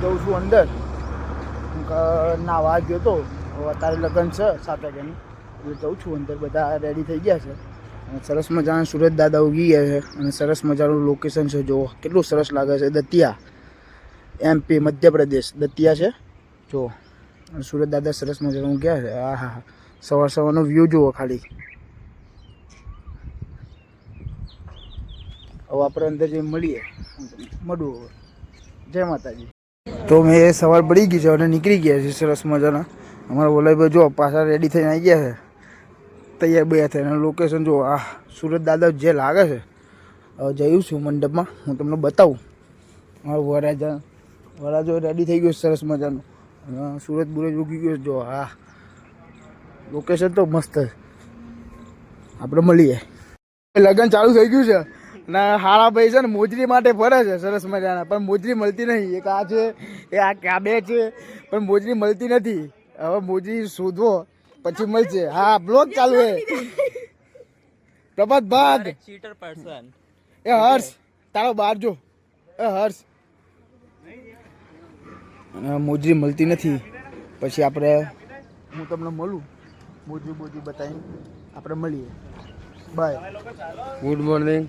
જઉં છું અંદર. નાવા ગયો તો અત્યારે લગ્ન છે 7 વાગ્યાનું એટલે જઉં છું અંદર. બધા રેડી થઈ ગયા છે અને સરસ મજાના સુરત દાદા ઉગી ગયા છે અને સરસ મજાનું લોકેશન છે. જુઓ કેટલું સરસ લાગે છે. દતિયા MP મધ્યપ્રદેશ દતિયા છે જુઓ. અને સુરત દાદા સરસ મજાનું ગયા છે. હા હા, સવાર સવારનો વ્યૂ જુઓ ખાલી. હવે આપણે અંદર જઈને મળીએ. મળું હવે. જય માતાજી. તો મેં સવાર પડી ગઈ છે અને નીકળી ગયા છે સરસ મજાના. અમારા વલ્લભભાઈ જો પાછા રેડી થઈને આવી ગયા છે, તૈયાર બે થઈને. લોકેશન જો આ સુરત દાદા જે લાગે છે. હવે જયું છું મંડપમાં, હું તમને બતાવું. મારું વરાજો રેડી થઈ ગયો સરસ મજાનું અને સુરત બુરજ ઉગી ગયો જો. હા, લોકેશન તો મસ્ત છે. આપણે મળીએ. લગ્ન ચાલુ થઈ ગયું છે અને હારા ભાઈ છે ને મોજરી માટે ફરે છે સરસ મજાના, પણ મોજરી મળતી નહીં. એક આ છે, એ આ બે છે, પણ મોજરી મળતી નથી. હવે મોજરી શોધવો પછી મળશે. હા, બ્લોગ ચાલુ છે. પ્રભાત ભાગ ચીટર પર્સન. એ હર્ષ તારો બહાર જો. એ હર્ષ મોજરી મળતી નથી. પછી આપણે હું તમને મળું, મોજરી બતાવીને આપણે મળીએ. બાય. Good morning.